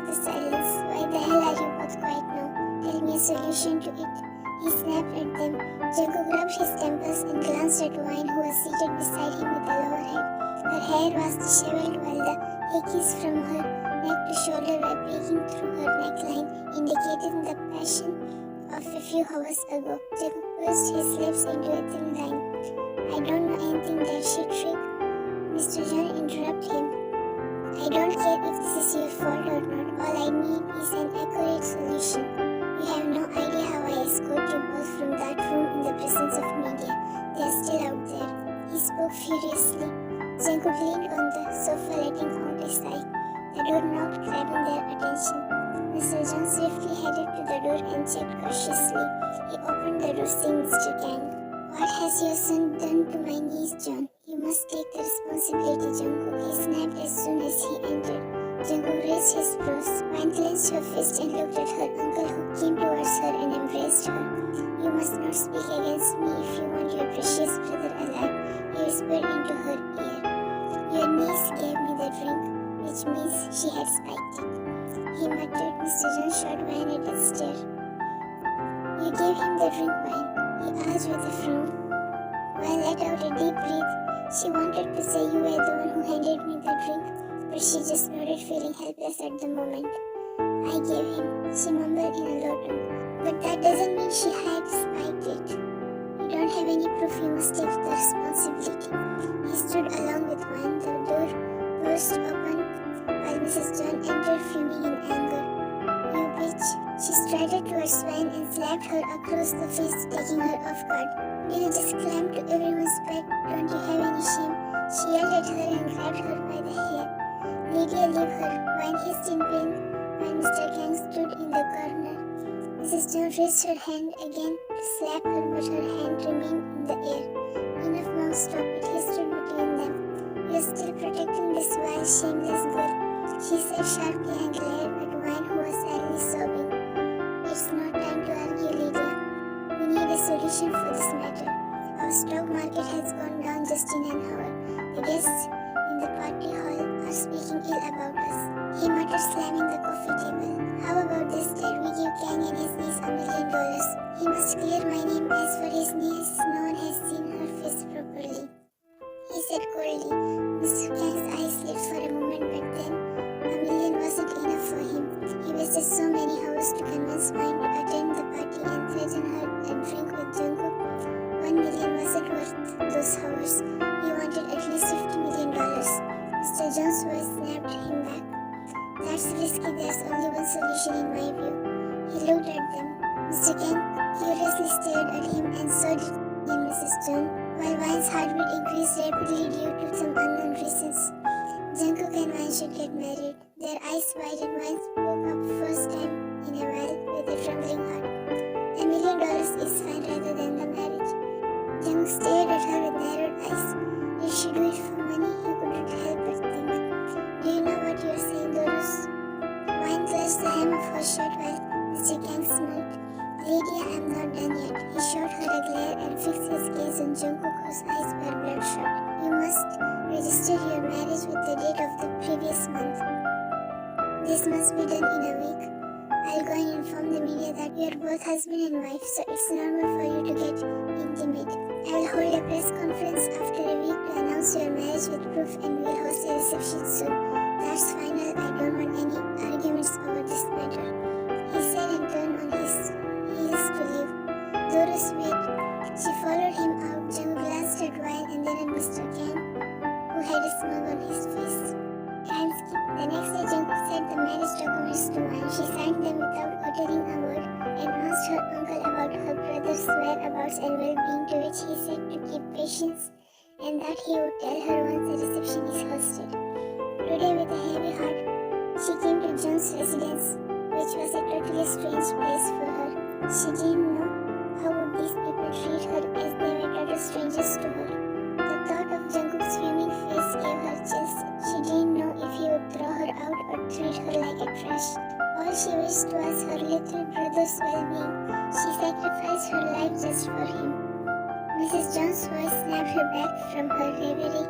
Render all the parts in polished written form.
broke the silence. Why the hell are you both quiet now? Tell me a solution to it. He snapped at them. 𝐿𝐴𝐞𝐽 rubbed his temples and glanced at Wine, who was seated beside him with a lower head. Her hair was disheveled while the hickeys from her neck to shoulder were peeking through her neckline, indicating the passion of a few hours ago. 𝐿𝐴𝐞𝐽 pursed his lips into a thin line. I don't know anything that she trick. Mr. John interrupted him. I don't care if this is your fault or not. All I need is an accurate solution. You have no idea how I escorted you both from that room in the presence of media. They are still out there. He spoke furiously. 𝐿𝐴𝐞𝐽 leaned on the sofa, letting out a sigh. The door knocked, grabbing their attention. Mr. John swiftly headed to the door and checked cautiously. He opened the door, saying, Mr. Kang, what has your son done to my niece, John? You must take the responsibility, 𝐿𝐴𝐽. He snapped as soon as he entered. 𝐿𝐴𝐽 raised his brows. Wine clenched her fist and looked at her uncle, who came towards her and embraced her. You must not speak against me if you want your precious brother alive, he whispered into her ear. Your niece gave me the drink, which means she had spiked it. He muttered. Mr. John shot Wine at a stare. You gave him the drink, Wine? He asked with a frown. Wine let out a deep breath. She wanted to say you were the one who handed me the drink, but she just nodded, feeling helpless at the moment. I gave him, she mumbled in a low tone. But that doesn't mean she had spiked it. You don't have any proof, you must take the responsibility. He stood along with Wine. The door burst open while Mrs. John entered, fuming in anger. You bitch. She strided towards Wine and slapped her across the face, taking her off guard. You just climbed to everyone's bed. Don't you have any shame? She yelled at her and grabbed her by the hair. Lydia, leave her. Wine hissed in pain while Mr. Kang stood in the corner. Mrs. John raised her hand again to slap her, but her hand remained in the air. Enough, Mom, stop it. He stood between them. You're still protecting this wild, shameless girl, she said sharply and glared at Wine, who was sadly sobbing. It's not time to argue, Lydia. We need a solution for this matter. Our stock market has gone down just in an hour. The guests in the party hall are speaking ill about us. He muttered, slamming the coffee table. How about this, that we give Kang and his niece $1 million? He must clear my name. As for his niece, no one has seen her face properly, he said coldly. Mr. Kang's eyes lit for a moment, but then $1 million wasn't enough for him. He wasted so many hours to convince Wine to attend the party and threaten her a drink with 𝐿𝐴𝐽. $1 million wasn't worth those hours. He wanted at least $50 million. Mr. John's voice snapped him back. That's risky. There's only one solution in my view. He looked at them. Mr. Kang curiously stared at him, and so did Mrs. John, while Wine's heartbeat increased rapidly due to some unknown reasons. 𝐿𝐴𝐽 and Wine should get married. Their eyes widened. Wine spoke up first time in a while with a trembling heart. $1 million is fine rather than the marriage. 𝐿𝐴𝐽 stared at her with narrowed eyes. If she do it for money, he couldn't help but think. Do you know what you're saying, Doris? Wine clutched the hem of her shirt while Mr. Kang smiled. Lydia, I'm not done yet. He shot her a glare and fixed his gaze on 𝐿𝐴𝐽, whose eyes were bloodshot. You must register your marriage with the date of the previous month. This must be done in a week. I'll go and inform the media that you're both husband and wife, so it's normal for you to get intimate. I'll hold a press conference after a week to announce your marriage with proof, and we'll host a reception soon. That's final. I don't want any arguments over this matter, he said and turned on his heels to leave. Doris, wait. She followed him out. 𝐿𝐴𝐽 glanced at Wine and then at Mr. Kang, who had a smile on his face. Time skip. The next day, 𝐿𝐴𝐽 sent the marriage documents to Wine. She signed them without uttering a word and asked her uncle about her brother's whereabouts and well-being, to which he said to keep patience and that he would tell her once the reception is hosted. Today, with a heavy heart, she came to John's residence, which was a totally strange place for her. She didn't know how would these people treat her, as they were total strangers to her. The thought of 𝐿𝐴𝐽's fuming face gave her chills. She didn't know if he would throw her out or treat her like a trash. All she wished was her little brother's well-being. She sacrificed her life just for him. Mrs. John's voice snapped her back from her reverie.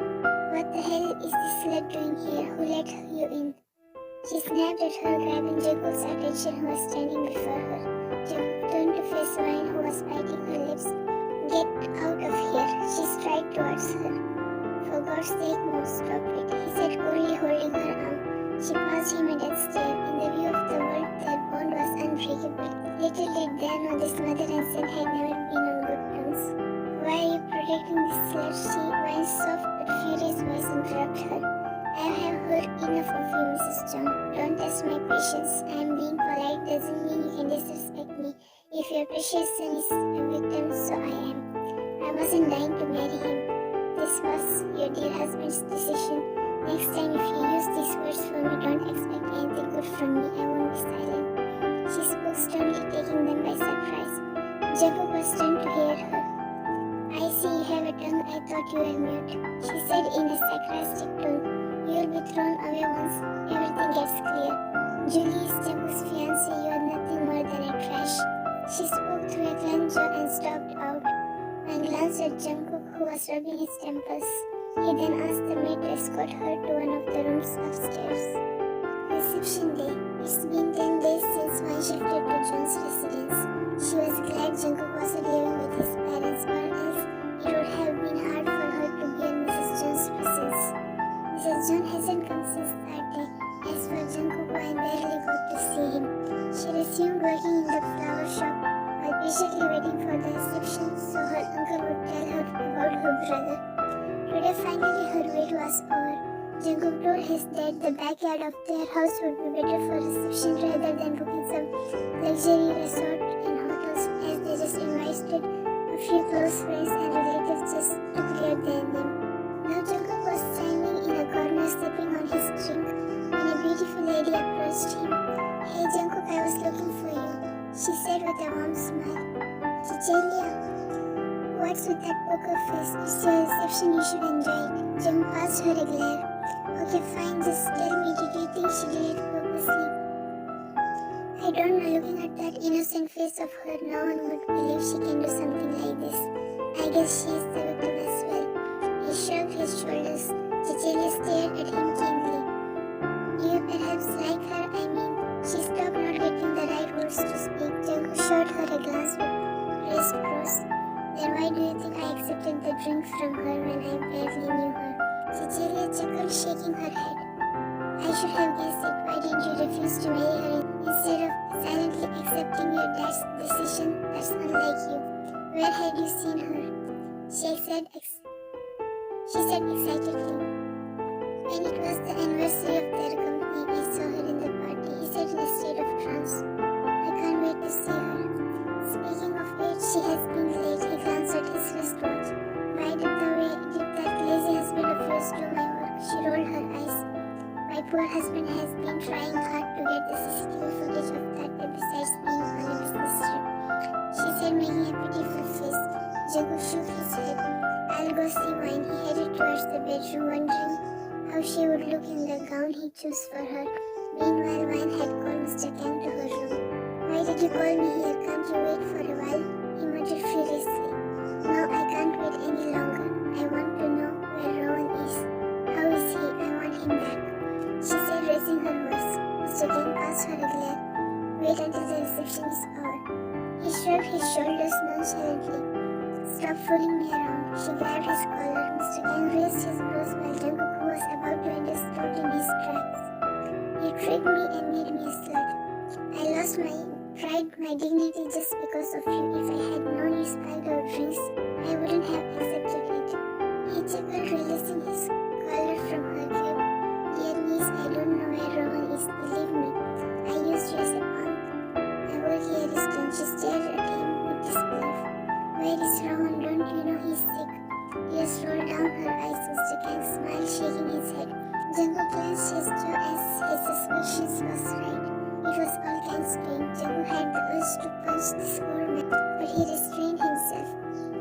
What the hell is this slut doing here? Who let you in? She snapped at her, grabbing 𝐏𝐫𝐞𝐬's attention, who was standing before her. 𝐏𝐶 turned to face 𝐲, who was biting her lips. "Get out of here," she strode towards her. "For God's sake, no, stop it," he said coolly, holding her arm. She passed him a death stare. In the view of the world, their bond was unbreakable. Little did they know this mother and son had never been on good terms. "Why are you protecting this slut?" 𝐲's soft but furious voice interrupted her. "I have heard enough of you, Mrs. John. Don't test my patience. I am being polite doesn't mean you can disrespect me. If your precious son is a victim, so I am. I wasn't dying to marry him. This was your dear husband's decision. Next time if you use these words for me, don't expect anything good from me. I won't be silent." She spoke sternly, taking them by surprise. 𝐏𝐫𝐞𝐬 was stunned to hear her. "I see you have a tongue. I thought you were mute," she said in a sarcastic tone. "You'll be thrown away once everything gets clear. Julie is 𝐏𝐵's fiancé. You are nothing more than a trash." She spoke through a clenched jaw and stopped out, and glanced at 𝐵𝐾𝐽, who was rubbing his temples. He then asked the maid to escort her to one of the rooms upstairs. Reception day. It's been 10 days since 𝐲 shifted to John's residence. She was glad 𝐵𝐾𝐽 wasn't living with his parents, or else it would have been hard for her to be in Mrs. John's presence. Mrs. John hasn't come since that day. As for 𝐵𝐾𝐽, I barely got to see him. She resumed working in the flower shop while patiently waiting for the reception so her uncle would tell her about her brother. Today finally her wait was over. 𝐵𝐾𝐽 told his dad the backyard of their house would be better for reception rather than booking some luxury resort and hotels, as they just invited a few close friends and relatives just to clear their name. Now 𝐵𝐾𝐽 was standing in a corner sipping on his drink when a beautiful lady approached him. "Hey 𝐵𝐾𝐽, I was looking for you," she said with a warm smile. "Cecilia, what's with that poker face? It's your reception, you should enjoy it." 𝐵𝐾𝐽 passed her a glare. "Okay, fine, just tell me, did you think she did it purposely?" "I don't know, looking at that innocent face of her, no one would believe she can do something like this. I guess she is the victim as well." He shrugged his shoulders. Cecilia stared at him keenly. "Do you perhaps like her? I mean," she stopped, not getting the right words to speak. 𝐵𝐾𝐽 shot her a glance with raised brows. "Then why do you think I accepted the drink from her when I barely knew her?" Cecilia chuckled, shaking her head. "I should have guessed it. Why didn't you refuse to marry her instead of silently accepting your dad's decision? That's unlike you. Where had you seen her?" She said excitedly. "When it was the anniversary of their company, I saw her in the party," he said in a state of trance. "I can't wait to see her. Speaking of which, she has been late." He glanced at his wristwatch. "By the way, did that lazy husband of yours do my work?" She rolled her eyes. "My poor husband has been trying hard to get the CCTV footage of that day besides being on a business trip," she said, making a pitiful face. 𝐵𝐾𝐽 shook his head. "I'll go see 𝐲." He headed towards the bedroom, wondering how she would look in the gown he chose for her. Meanwhile, 𝐲 had called Mr. 𝐾𝐽 to her room. "Why did you call me here? Can't you wait for a while?" he muttered furiously. "No, I can't wait any longer. I want to know where Rowan is. How is he? I want him back," she said, raising her voice. Mr. 𝐾𝐽 passed her a glare. "Wait until the reception is over." He shrugged his shoulders nonchalantly. "Stop fooling me around." She grabbed his collar. Mr. 𝐾𝐽 raised his brows while 𝐵𝐾𝐽, who was about to end, stopped in his tracks. "You tricked me and made me a slut. I lost my pride, my dignity just because of you. If I had known you spilled our drinks, I wouldn't have accepted it." He chuckled, releasing his collar from her grip. "Dear niece, I don't know where Rowan is. Believe me, I used you as a pawn. My work here is done." She stared at him with disbelief. "Where is Rowan? Don't you know he's sick?" Tears rolled down her eyes. Mr. 𝐾𝐽 smiled, shaking his head. 𝐵𝐾𝐽 clenched his jaw as his suspicions was right. It was all 𝐾𝐽's doing. 𝐵𝐾𝐽 had the urge to punch this poor man, but he restrained himself.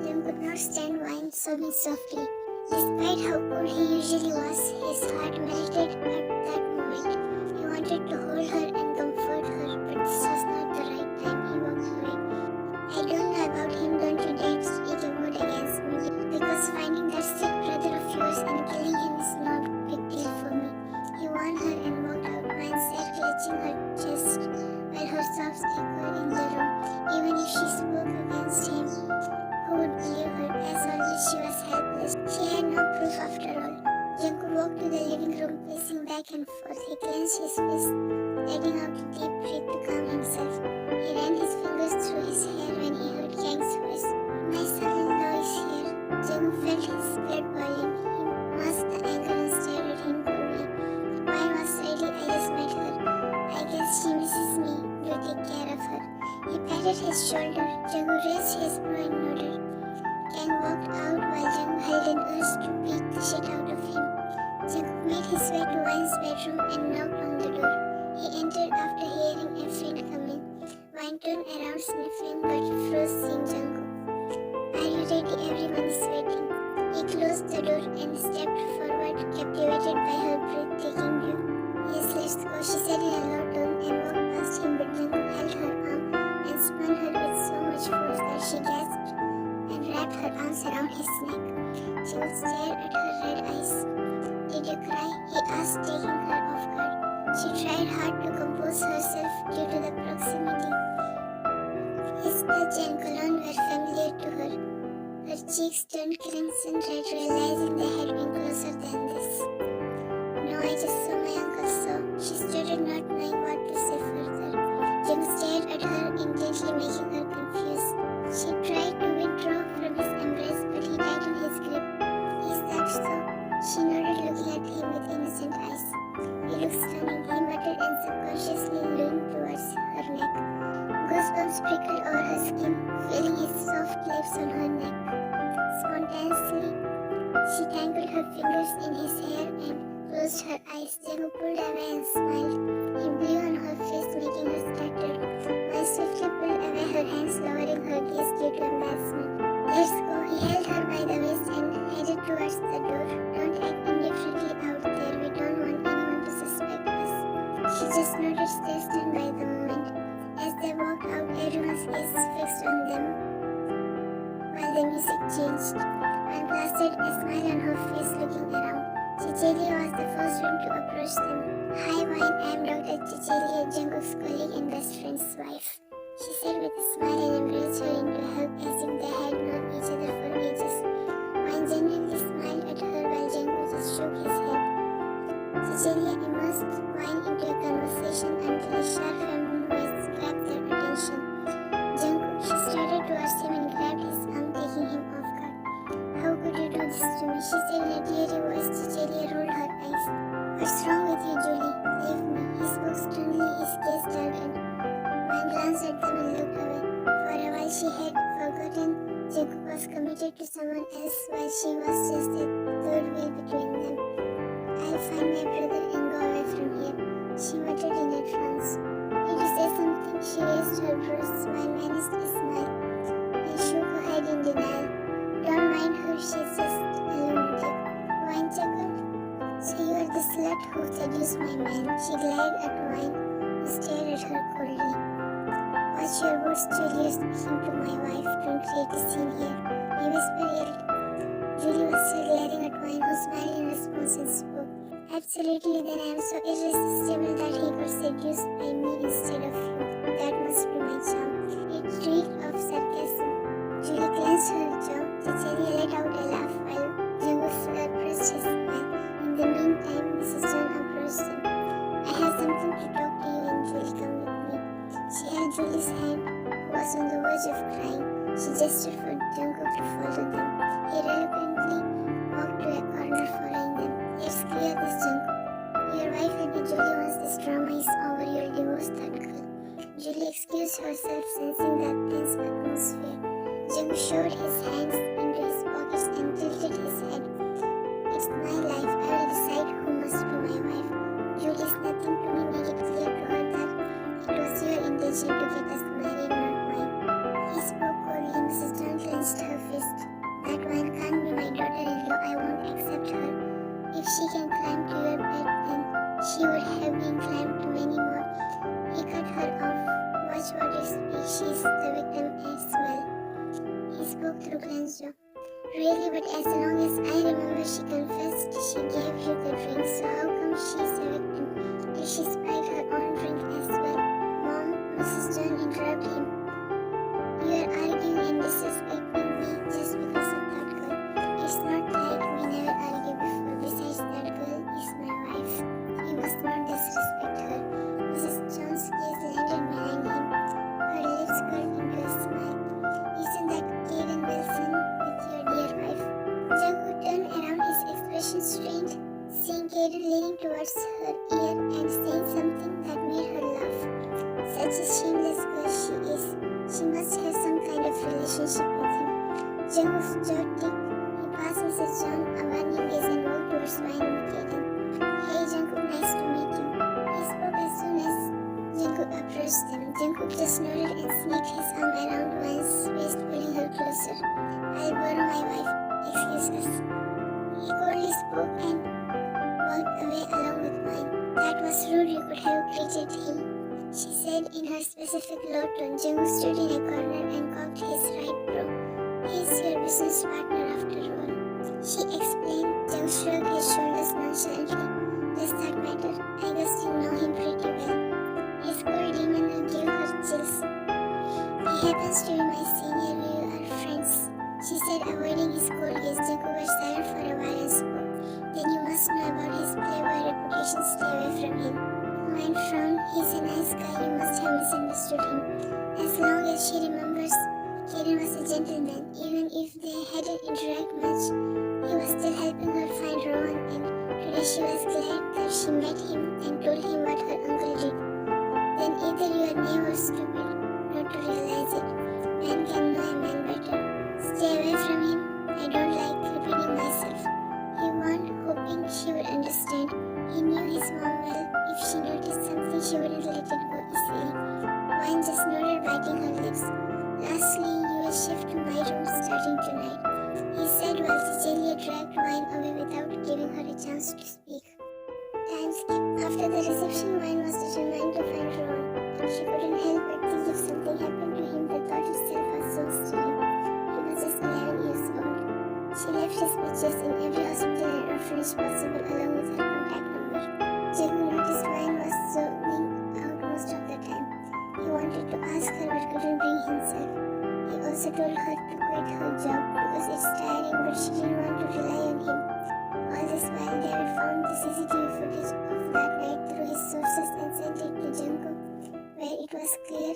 𝐾𝐽 could not stand 𝐲 sobbing softly. Despite how cool he usually was, his heart melted at that moment. He wanted to hold her and comfort her, but this was not the right time. He walked away. "I don't know about him. Don't you dare speak a word against me, because finding that sick brother of yours and killing him is no big deal for me." He warned her and walked out. 𝐲 said patted his shoulder. Jungkook raised his brow and nodded. Kang walked out while Jungkook held an urge to beat the shit out of him. Jungkook made his way to Wine's bedroom and knocked on the door. He entered after hearing a friend come in. Wine turned around sniffing but froze seeing Jungkook. Are you ready? Everyone is waiting. He closed the door and stepped forward, captivated by her breathtaking view. Yes, let's go, she said in a low tone and walked past him, but Jungkook held her arm and spun her with so much force that she gasped and wrapped her arms around his neck. Jungkook stared at her red eyes. Did you cry? He asked, taking her off guard. She tried hard to compose herself due to the proximity. His touch and cologne were familiar to her. Her cheeks turned crimson red, realizing they had been closer than this. No, I just saw my uncle, so she stuttered, not knowing what to say further. Jungkook stared at her intently, making her confused. She tried to withdraw from his embrace, but he tightened his grip. Is that so? She nodded, looking at him with innocent eyes. You look stunning, he muttered and subconsciously leaned towards her neck. Goosebumps prickled over her skin, feeling his soft lips on her neck. Spontaneously, she tangled her fingers in his hair and closed her eyes. Jungkook pulled away and smiled. He blew on her face, making her startled. Wine swiftly pulled away her hands, lowering her gaze due to embarrassment. Let's go. He held her by the waist and headed towards the door. Don't act indifferently out there. We don't want anyone to suspect us. She just nodded, still stunned by the moment. As they walked out, everyone's gaze fixed on them. While the music changed, Wine plastered a smile on her face, looking around. 𝐏𝐶𝐬 was the first one to approach them. Hi Wine, I am Dr. 𝐏𝐶𝐬, Jungkook's colleague and best friend's wife. She said with a smile and embraced her into a hug as if they had known each other for ages. Wine genuinely smiled at her while Jungkook just shook his head. 𝐏𝐶𝐬 immersed Wine into a conversation until a sharp feminine voice grabbed their attention. Jungkook, she started towards him and grabbed his arm, taking him off guard. How could you do this to me? She said in a teary voice. 𝐏𝐶𝐬 rolled her eyes. What's wrong with you, Julie? Leave me. He spoke sternly, his gaze darkened. Wine glanced at them and looked away. For a while she had forgotten Jungkook was committed to someone else while she was just a third wheel between them. I'll find my brother and go away from here, she muttered in a trance. Need to say something? She raised her brows, Wine managed a smile and shook her head in denial. Don't mind her, she's just a lunatic. Wine chuckled. So you are the slut who seduced my man. She glared at Wine, who stared at her coldly. Watch your words, Julie, you're speaking to my wife. Don't create a scene here, he whispered. Julie was still glaring at Wine, who smiled in response and spoke. Absolutely, then I am so irresistible that he got seduced by me instead of you. That must be my charm. It reeked of sarcasm. Julie clenched her jaw. 𝐏𝐶𝐬 let out a laugh while Jungkook suppressed his smile. In the meantime, Mrs. John approached them. I have something to talk to you and Julie, come with me. She held Julie's hand, who was on the verge of crying. She gestured for Jungkook to follow them. He reluctantly walked to a corner, following them. Let's clear this, Jungkook. Your wife will be Julie once this drama is over. You'll divorce that girl. Julie excused herself, sensing that tense atmosphere. Jungkook shoved his hands into his pockets and tilted his head. It's my life. I will decide who must be my wife. Julie is nothing to me. Make it clear to her that it was your intention to get us married, not mine. He spoke coldly. Mrs. John clenched her fist. That Wine can't be my daughter-in-law. I won't accept her. If she can climb to your bed, then she would have been climbed to many more. He cut her off. Watch what you speak. She is the victim as well. He spoke through clenched jaw. Really, but as long as I remember, she confessed she gave you the drink, so how come she's a victim? Did she spike her own drink as well? Mom, Mrs. John interrupted him. You are arguing and disrespecting me just because of that girl. It's not like we never argued before. Besides, that girl is my wife. You must not disrespect her. Mrs. John's gaze landed behind him. Her lips curled into a smile. Isn't that Kevin Wilson with your dear wife? Jungkook turned around, his expression strained, seeing Kaden leaning towards her ear and saying something that made her laugh. Such a shameless girl she is. She relationship with him. Jungkook's jaw ticked. He passed Mrs. Jung a warning gaze and walked towards Wine indicating, "Hey Jungkook, nice to meet you." He spoke as soon as Jungkook approached them. Jungkook just nodded and sneaked his arm around Wine's waist, pulling her closer. "I'll borrow my wife. Excuse us." He coldly spoke and walked away along with Wine. "That was rude, you could have greeted him," she said in her specific low tone. Jungkook stood in a corner and cocked his right brow. "He's your business partner after all," she explained. Jung shrugged his shoulders nonchalantly. "Does that matter? I guess you know him pretty well." His cold demeanor gave her chills. "He happens to be my senior. We are friends," she said, avoiding his cold gaze. Jungkook was silent for a while and spoke. "Then you must know about his playboy reputation. Stay away from him." Wine frowned. "He's a nice guy. You must have misunderstood him." As long as she remembers, Kaden was a gentleman. Even if they hadn't interacted much, he was still helping her find Rowan, and today she was glad that she met him and told him what her uncle did. "Then either you are naive or stupid not to realize it. Man can know a man better. Stay away from him. I don't like repeating myself," he warned, hoping she would understand. He knew his mom well. If she noticed something, she wouldn't let it go easily. Wine just nodded, biting her lips. "Lastly, you will shift to my room starting tonight," he said while Cecilia dragged Wine away without giving her a chance to speak. Time skipped. After the reception, Wine was determined to find Rowan. She couldn't help but think if something happened to him, the thought itself was so silly. He was just 11 years old. She left his pictures in every hospital and orphanage possible along with her contact number. Jungkook noticed Wine was zoning out most of the time. He wanted to ask her but couldn't bring himself. He also told her to quit her job because it's tiring, but she didn't want to rely on him. All this while, David found the CCTV footage of that night through his sources and sent it to Jungkook, where it was clear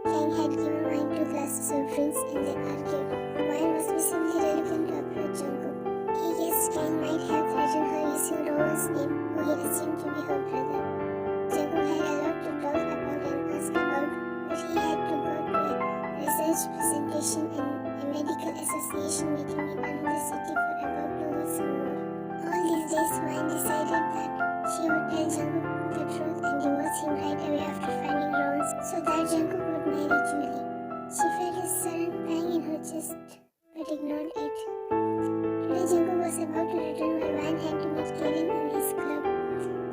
𝐾 had given Wine 2 glasses of drinks and they argued. Wine was visibly reluctant to approach Jungkook. He guessed 𝐾 might have threatened her using Rowan's name, who he assumed to be her brother. Jungkook had a lot to talk about and ask about, but he had to go to a research presentation and a medical association meeting in another city for about 2 weeks or more. All these days, Wine decided that she would tell Jungkook the truth and divorce him right away after finding Rowan so that Jungkook would marry Julie. She felt a sudden pang in her chest but ignored it. Today, Jungkook was about to return while Wine had to meet Kaden in his club.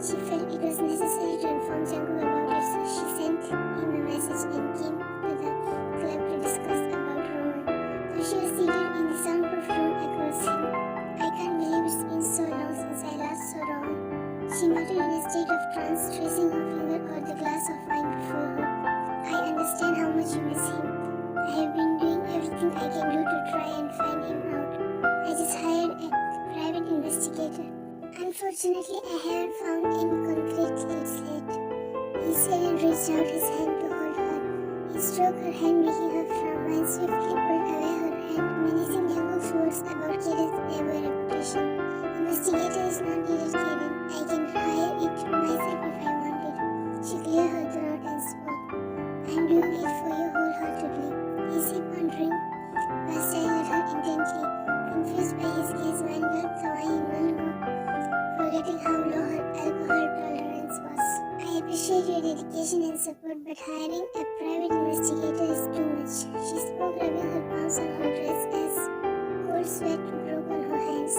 She felt it was necessary to inform Jungkook about it, so she sent him a message and came to the club to discuss about Rowan. Though she was seated in the soundproof room across him, "I can't believe it's been so long since I last saw Rowan," she muttered in a state of trance, tracing her finger over the glass of wine before her. "I understand how much you miss him. I have been doing everything I can do to try and find him out. I just hired a private investigator. Unfortunately, I haven't found any concrete leads yet," he said and reached out his hand to hold her. He stroked her hand, making her frown. Wine swiftly pulled away her hand, menacing Jungkook's words about Kaden's playboy reputation. "Investigator is not needed, Kaden. I can hire it myself if I wanted." She cleared her throat and spoke. "I'm doing it for you wholeheartedly," he said, pondering while staring at her intently. Confused by his gaze, Wine gulped the wine in one go, forgetting how low her alcohol tolerance was. "I appreciate your dedication and support, but hiring a private investigator is too much," she spoke, rubbing her palms on her dress as cold sweat broke on her hands.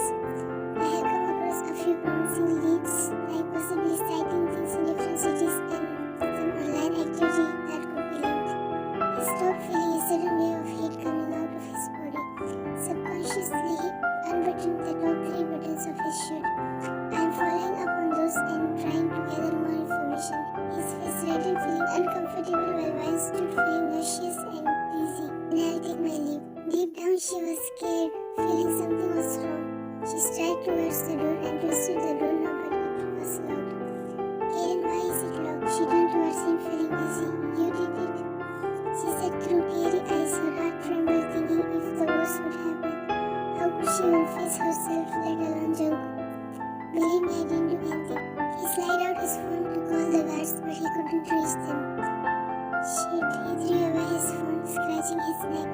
"I have come across a few promising leads, like possibly sighting things in different cities and some online activity that could be linked." He stopped, feeling a sudden wave of heat coming out of his body. Subconsciously, he unbuttoned the top 3 buttons of his shirt. "I'm following up on those and trying to gather more information." His face reddened, feeling uncomfortable while Wine stood feeling nauseous and dizzy. "Then I'll take my leave." Deep down, she was scared, feeling something was wrong. She strode towards the door and twisted the doorknob, but it was locked. "Kaden, why is it locked?" She turned towards him, feeling dizzy. "You did it," she said through teary eyes, her heart trembled, thinking if the worst would happen. How could she even face herself, let alone Jungkook? "Believe me, I didn't do anything." He slid out his phone to call the guards, but he couldn't reach them. Shit, he threw away his phone, scratching his neck.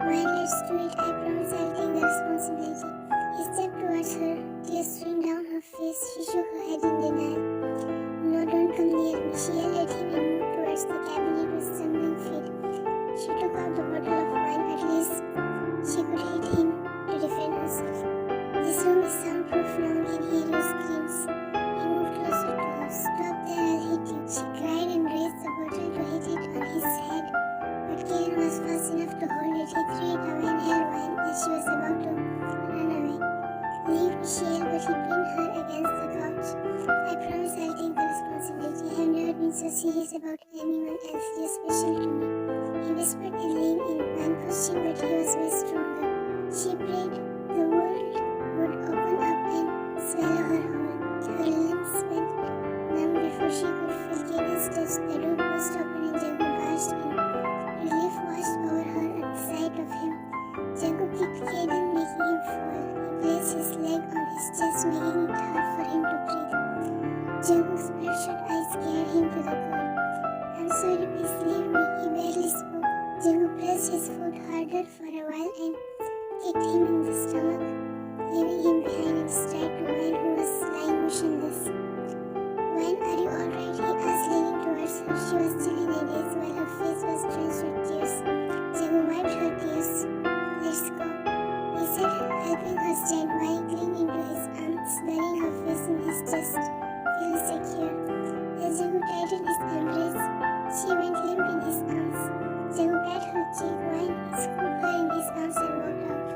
Fine, let's do it. I promise I'll take the responsibility. He stepped towards her, tears streamed down her face. She shook her head in denial. No, don't come near me. She yelled at him and moved towards the cabinet with stumbling feet. She took out the bottle of wine. At least she could hit him to defend herself. This room is soundproof. No one can hear your screams. He moved closer to her. Stop there, I'll hit you. She cried and raised the bottle to hit it on his head. But Karen was fast enough to hold it. He threw it away and held wine as she was about to run away. Leave me, she yelled, but he pinned her against the couch. I promise I'll take the responsibility. I have never been so serious about anyone else. You're special to me. He whispered and leaned in. Wine pushed him, but he was way stronger. She prayed the world would open up and swallow her whole. Her limbs went numb before she could feel Karen's touch. The door burst open and 𝐿𝐿 barged in. Relief washed over her at the sight of him. 𝐿𝐿 kicked Kaden, making him fall. He placed his leg on his chest, making it hard for him to breathe. 𝐿𝐿's bloodshot eyes scared him to the core. I'm sorry, please leave me. He barely spoke. 𝐿𝐿 pressed his foot harder for a while and kicked him in the stomach, leaving him behind in stride to Wine, who was lying motionless. Wine, are you alright? He asked, leaning towards her. She was still in a daze while her face was drenched with tears. 𝐿𝐿 wiped her tears. Let's go, he said, helping her stand. Wine clinging into his arms, burying her face in his chest, feeling secure. As 𝐿𝐿 tightened his embrace, she went limp in his arms. 𝐿𝐿 pat her cheek. Wine scooped her in his arms and walked out.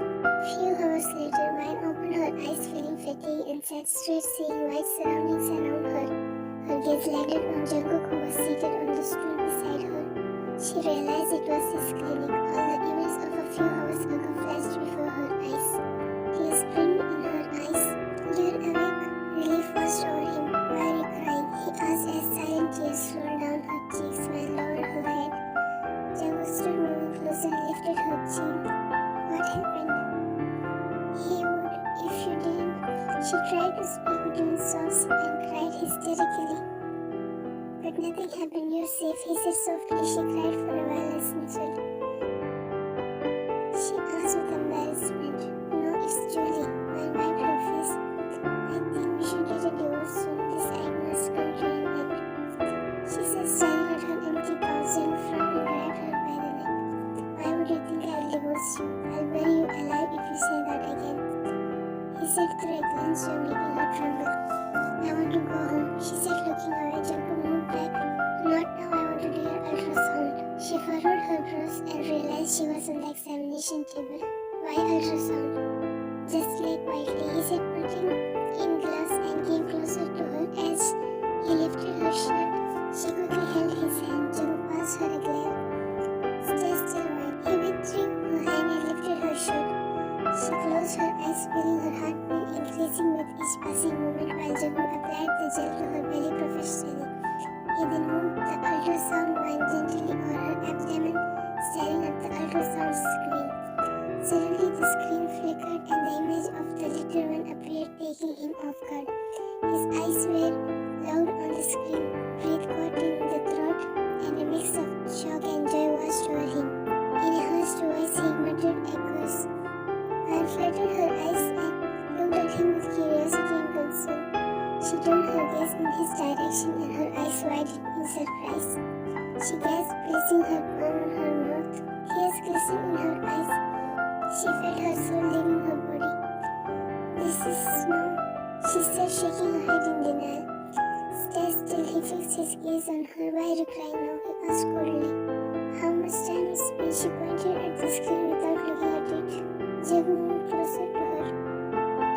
Few hours later, Wine opened her eyes, feeling fatigued, and sat straight, seeing white surroundings around her. Her gaze landed on 𝐿𝐿, who was seated on the stool beside her. She realized it was his clinic. All the events of a few hours ago flashed before her eyes. Tears brimmed in her eyes. You're awake? Relief washed over him. Why are you crying? He asked as silent tears rolled down her cheeks while lowered her head. 𝐿𝐿 stood moving closer and lifted her chin. What happened? He would if you didn't. She tried to speak between sobs and cried hysterically. But nothing happened. You're safe, he said softly. She cried for a while and sniffled. She asked with embarrassment. No, it's Julie. Wine wiped her face. I think we should get a divorce soon. This act must come to an end. She said, staring at her empty pouch. 𝐿𝐿 frowned and grabbed her by the neck. Why would you think I'll divorce you? I'll bury you alive if you say that again. He said through a glance, you're making her tremble. I want to go home, she said, looking away. 𝐿𝐿 moved back. Not now, I want to do your ultrasound. She furrowed her brows and realized she was on the examination table. Why ultrasound? Just lay quietly, he said, putting in gloves and came closer to her as he lifted her shirt. She quickly held his hand. 𝐿𝐿 passed her a glare. Stay still, Wine. He withdrew her hand and lifted her shirt. She closed her eyes, feeling her heartbeat increasing with each passing moment while 𝐿𝐿 applied the gel to her belly professionally. He then moved the ultrasound Wine gently over her abdomen, staring at the ultrasound screen. Suddenly the screen flickered and the image of the little one appeared, taking him off guard. His eyes were loud on the screen, breath caught in the throat, and a mix of shock and joy washed over him. In a hushed voice he muttered a curse. Anne fluttered her eyes and looked at him with curiosity and concern. She turned her gaze in his direction and her eyes widened in surprise. She gasped, placing her palm on her mouth. Tears glistened in her eyes. She felt her soul leaving her body. This is no, she said, shaking her head in denial. Stay still, he fixed his gaze on her. Why are you crying now? He asked coldly. How much time has been? She pointed at the screen without looking at it. 𝐿𝐿 moved closer to her.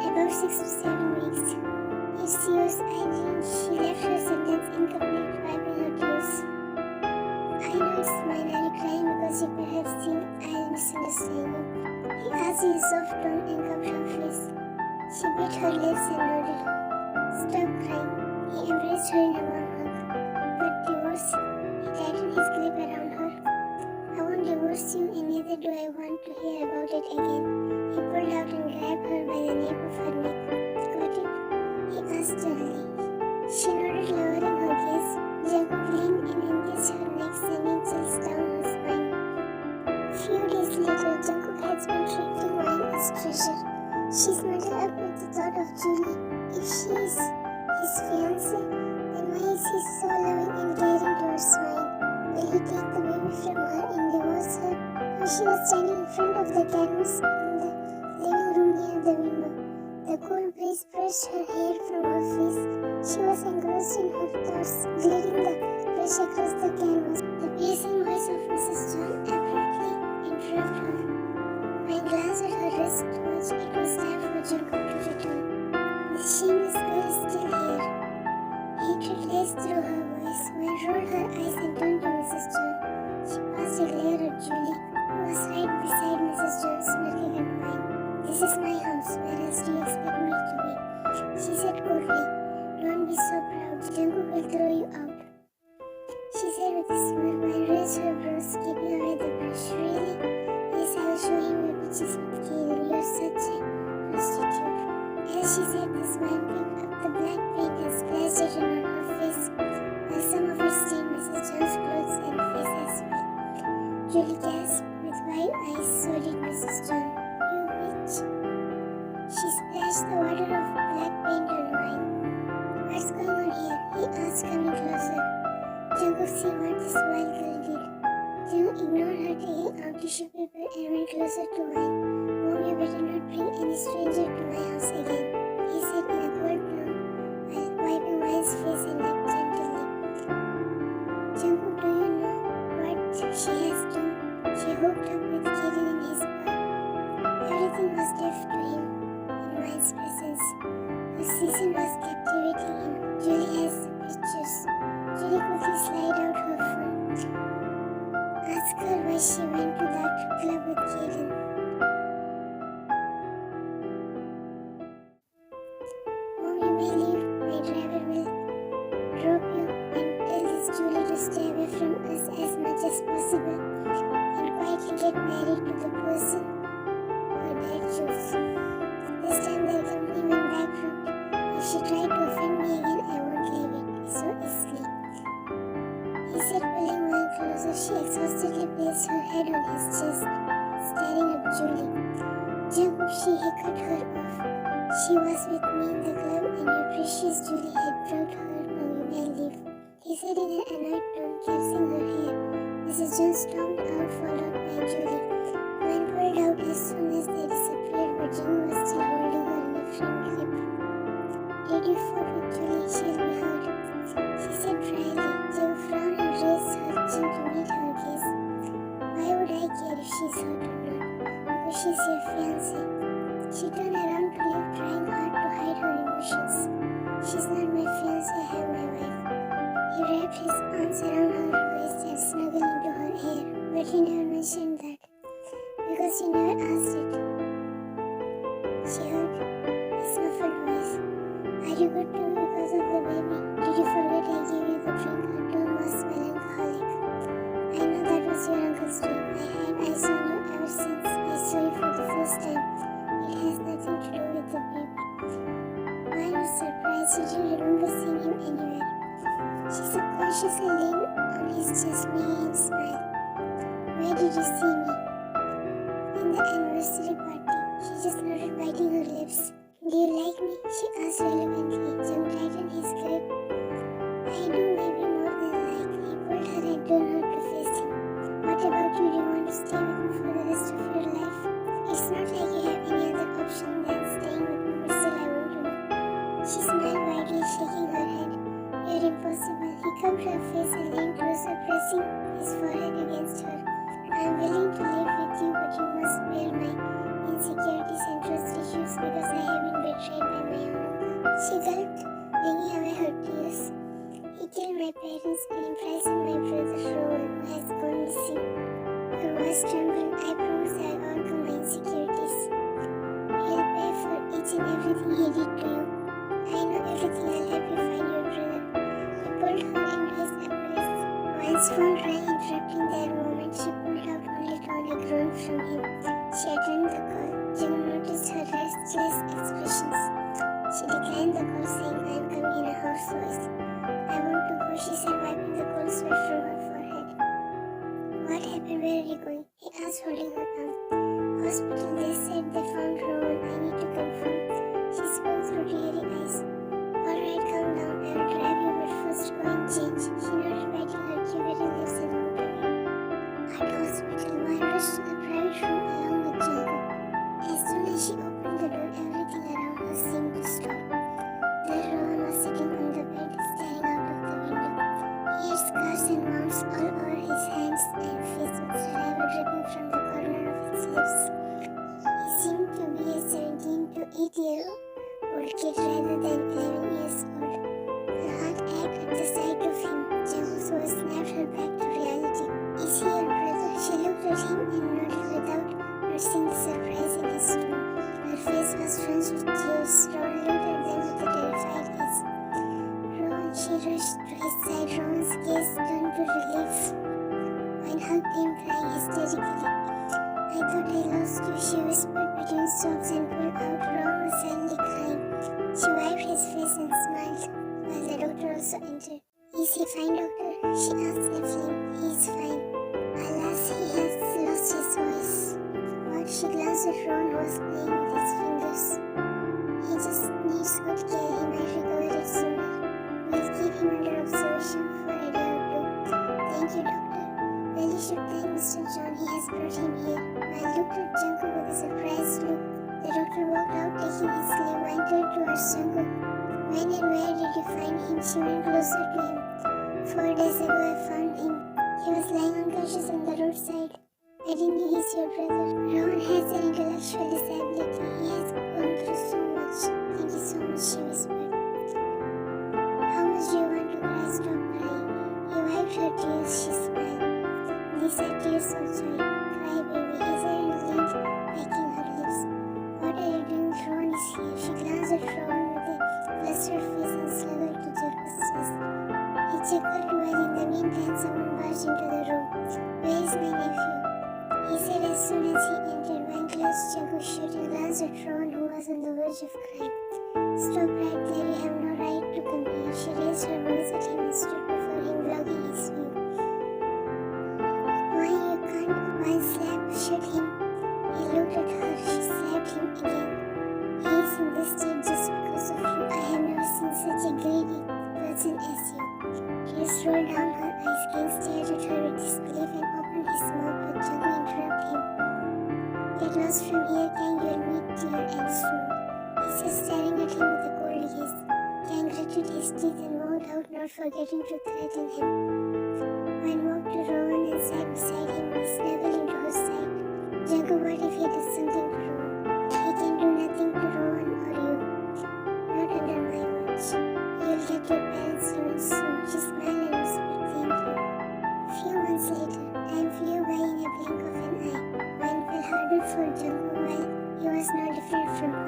About 6 to 7 weeks. It's yours, I didn't. She left her sentence incomplete, wiping her tears. I know it's mine. Are you crying because you perhaps think I'll misunderstand you? He asked in a soft tone and cupped her face. She bit her lips and nodded. Stop crying. He embraced her in a warm hug. But divorce? He tightened his grip around her. I won't divorce you, and neither do I want to hear about it again. He pulled out and grabbed her by the nape of her neck. Got it? He asked gently. She nodded, lowering her gaze. 𝐿𝐿 leaned in and kissed her neck, sending chills down her spine. Few days later, 𝐿𝐿 Will he take the baby from her and divorce her? Now she was standing in front of the canvas in the living room near the window. The cool breeze brushed her hair from her face. She was engrossed in her thoughts, gliding the brush across the canvas. The piercing voice of Mrs. John abruptly interrupted her. My glance at her wristwatch. It was time for Jungkook to return. The shameless girl is still here. Hatred laced through her voice. Mine rolled her eyes and turned to Mrs. John. She passed a glare at Julie, who was right beside Mrs. John, smirking at mine. This is my house. Where else do you expect me to be? She said coldly. Don't be so proud. Jungkook will throw you out. She said with a smirk. Mine raised her brows, keeping away the brush. Really? Yes, I will show him your pictures with 𝐾𝐿. You're such a prostitute. As she said this, mine picked up the black paint and splashed it on her face, while some of it stained Mrs. John's clothes and face as well. Julie gasped with wide eyes. So did Mrs. John. You bitch. She splashed the water of black paint on mine. What's going on here? He asked, coming closer. Jungkook see what this wild girl did. Jung ignored her, taking out tissue paper and went closer to mine. Mom, you better not bring any stranger to my house again, he said in a cold tone, while wiping mine's face and neck gently. Jungkook, do you know what she has done? She hooked up with 𝐾𝐿 in his bar. Everything was deaf to him in mine's presence. Her season was captivating him. Julie has the pictures. Julie quickly slid out her phone. Ask her why she went to that club with 𝐾𝐿. Mom, you may leave. My driver will drop you and tell this Julie to stay away from us as much as possible and quietly get married to the person her dad chose. This time the company went bankrupt. If she tried to offend me again, I won't leave it so easily, he said, pulling mine closer. She exhaustedly placed her head on his chest, staring at Julie. Jungkook, she cut her off. She was with me in the club and your precious Julie had brought her. Now you may leave, he said in an annoyed tone, caressing her hair. Mrs. John stormed out, followed by Julie. Mine pulled out as soon as they disappeared, but Jung was still holding her in a front grip. Did you fight with Julie? She'll be hurt, she said dryly. Jung frowned and raised her chin to meet her gaze. Why would I care if she's hurt or not? Because she's your fiancée. She turned around to leave, trying hard to hide her emotions. She's not my fiancée, I have my wife. He wrapped his arms around her waist and snuggled into her hair, but he never mentioned that, because he never asked it. She heard his muffled voice. Are you good to me because of the baby? Did you forget I gave you the drink? Her tone was melancholic. I know that was your uncle's dream. I had eyes on you ever since I saw you for the first time. It has nothing to do with the baby. Mine was surprised. She didn't remember seeing him anywhere. She subconsciously leaned on his chest, making him smile. Where did you see me? In the anniversary party. She just nodded, biting her lips. Do you like me? She asked relevantly. Jung tightened his grip. I do, maybe more than like. He pulled her and turned her to face him. What about you? Do you want to stay with me for the rest of your life? It's not like you have any other option than staying with me, but still I want to know. She smiled widely, shaking her head. You're impossible. He covered her face and leaned closer, pressing his forehead against her. I'm willing to live with you, but you must bear my insecurities and trust issues because I have been betrayed by my own uncle. She gulped, wringing away her tears. He killed my parents and imprisoned my brother Rowan, who has gone missing. Her voice trembled. I promise I will overcome my insecurities. He'll pay for each and everything he did to you. I know everything. I'll help you find your brother. He pulled her into his embrace. Mine's phone rang, interrupting their moment. She pulled out only to a groan from him. She attended the call. Jung noticed her restless expressions. She declined the call, saying, I am coming in a hoarse voice. I want to go, she said, wiping the cold sweat from her forehead. What happened? Where are you going? He asked, holding her arm. Hospital, they said they found Rowan. I need to confirm. She spoke through teary eyes. Alright, calm down. I will drive you, but first go and change. She nodded, biting her quivering lips and moved drops all over his hands and face with saliva dripping from the corner of its lips. He seemed to be a 17 to 8-year-old kid rather than 11 years old. Her heart ached at the sight of him. Jungkook's voice snapped her back to reality. Is he your brother? She looked at him and nodded without noticing the surprise in his tone. Her face was drenched with tears. Ron looked at them with a terrified gaze. Ron, she rushed to his side. Ron's gaze turned to relief and hugged him, crying hysterically. I thought I lost you, she whispered between sobs and pulled out. Ron was silently crying. She wiped his face and smiled, while the doctor also entered. Is he fine, doctor? She asked Evelyn. He is fine. Alas, he has lost his voice. What? She glanced at Ron, who was playing with his fingers. He just needs good care. He might recover it sooner. We'll keep him under observation for a day or two. Thank you, doctor. Well, you should thank Mr. John. He has brought him here. I looked at Jungkook with a surprised look. The doctor walked out, taking his sleeve, and turned towards Jungkook. When and where did you find him? She went closer to him. 4 days ago I found him. He was lying unconscious on the roadside. I didn't know he's your brother. Ron has an intellectual disability. He has gone through so much. Thank you so much, she whispered. How much do you want to cry? Stop crying. He wiped her tears. She smiled. These are tears of joy. Cry, baby. His hand leaned, licking her lips. What are you doing? Ron is here. She glanced at Ron with a flustered face and struggled to jerk his chest. He chuckled while in the meantime someone barged into the room. Where is my nephew? He said as soon as he entered. When close, Jungkook shot a glance at Ron, who was on the verge of crying. Stop right there, you have no right to come here. She raised her voice at him and stood before him, blocking his view. Why you can't? One slap shot him. He looked at her. She slapped him again. He is in this state just because of you. I have never seen such a greedy person as you. Tears rolled down her eyes. King stared at her with disbelief and opened his mouth, but Jungkook interrupted him. Get lost from here, Kang. You'll meet your end soon. He said, staring at him with a cold gaze. Kang gritted his teeth and walked out, not forgetting to threaten him. When walked to Rowan and sat beside him, he snuggled into her side. Jungkook, what if he does something to Rowan? He can do nothing to Rowan or you. Not under my watch. You'll get your parents ruined soon. She smiled and whispered, thank you. Few months later, time flew by in a blink of an eye. Mine fell harder for Jungkook while he was no different from her.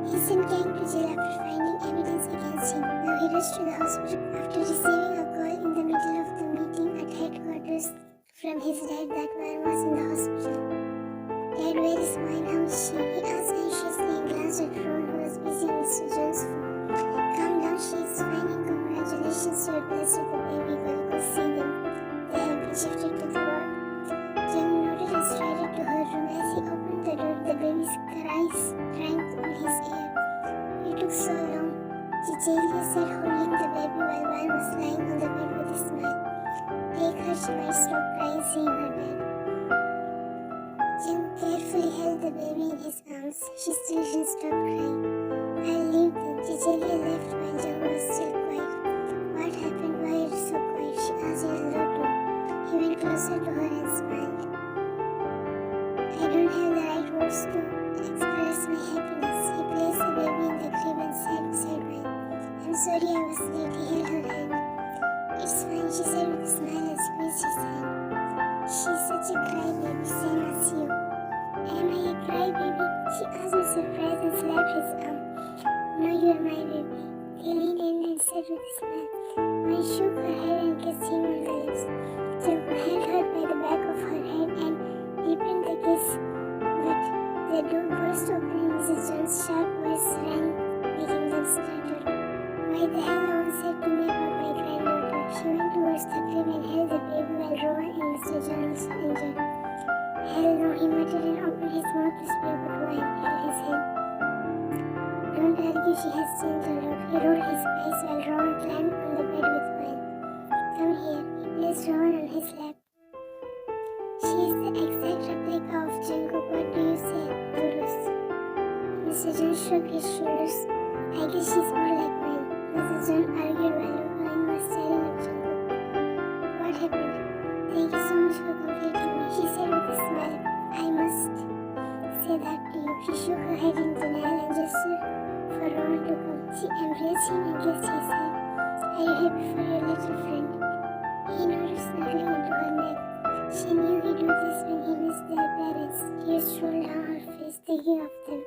He sent Kang to jail after finding evidence against him. Now he rushed to the hospital after receiving a call in the middle of the meeting at headquarters from his dad that Wan was in the hospital. Dad, where is Wine? How is she? He asked anxiously and glanced at Ron, who was busy on Mr. John's phone. Calm down, she is fine, and congratulations, you are blessed with a baby girl. Go see them. They have been shifted to the ward. Jung nodded and strided to her room. As he opened the door, the baby's cries rang in his ear. It took so long. 𝐏𝐶𝐬 said, holding the baby while Wan was lying on the bed with a smile. Take her, she might stop crying seeing her dad. Jung carefully held the baby in his arms. She still didn't stop crying. I'll leave then. 𝐏𝐶𝐬 left while Jung was still quiet. What happened? Why are you so quiet? She asked in a low tone. He went closer to her and smiled. I don't have the right words to express my happiness. He placed the baby in the crib and sat beside mine. I'm sorry I was late. He held her hand. It's fine, she said with a smile and squeezed his hand. She's such a crybaby, same as you. Am I a crybaby? She asked with surprise and slapped his arm. No, you're my baby. He leaned in and said with a smile. I shook her head and kissed him on the lips. Jungkook held her by the back of her head and deepened the kiss. But the door burst open and Mrs. John's sharp voice rang, making them startled. Why the hell no one said to me about my granddaughter? She went towards the crib and held the baby while Rowan and Mr. John also entered. Hell no, he muttered and opened his mouth to speak, but Wine held his hand. Don't argue, she has changed a lot. He rolled his eyes while Rowan climbed on the bed with Wine. Come here. He placed Rowan on his lap. She is the exact replica of Jungkook. What do you say, Tulus? Mr. John shrugged his shoulders. I guess she's more like mine. Mrs. John argued while Wine was staring at Jungkook. said with a smile, "I must say that to you." She shook her head in denial and gestured for Ron to come. She embraced him and kissed his head. "Are you happy for your little friend?" He nodded, snuggling into her neck. She knew he'd do this when he missed their parents. Tears rolled down her face, thinking of them.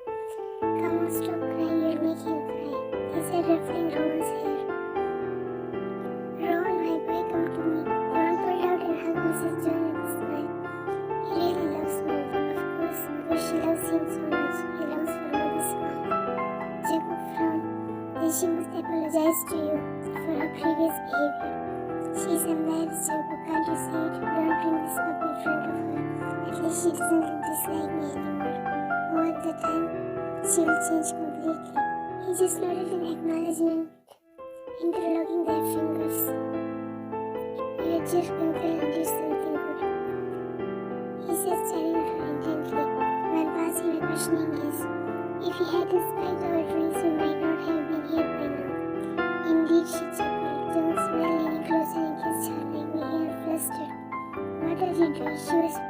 "Come on, stop crying, you'll make him cry," he said, ruffling Ron's hair. "Ron, my boy, come to me." Ron pulled out and hugged Mrs. John with a smile. "He really loves me, of course, because she loves him so much. He longs for mother's warmth." Jacob frowned. "Then she must apologize to you for her previous behavior." "She's embarrassed, Jacob, can't you see it? Don't bring this up in front of her. At least she doesn't look dislike me anymore. Over the time, she will change completely." He just nodded in acknowledgement, interlocking their fingers. "Your jerk uncle did something good," he said, staring at her intently, while passing a questioning gaze. "If he hadn't spiked our drinks, we might not have been here by now." "Indeed," she chuckled. John smiled, leaning closer and kissed her, like making her flustered. "What are you doing?" she whispered.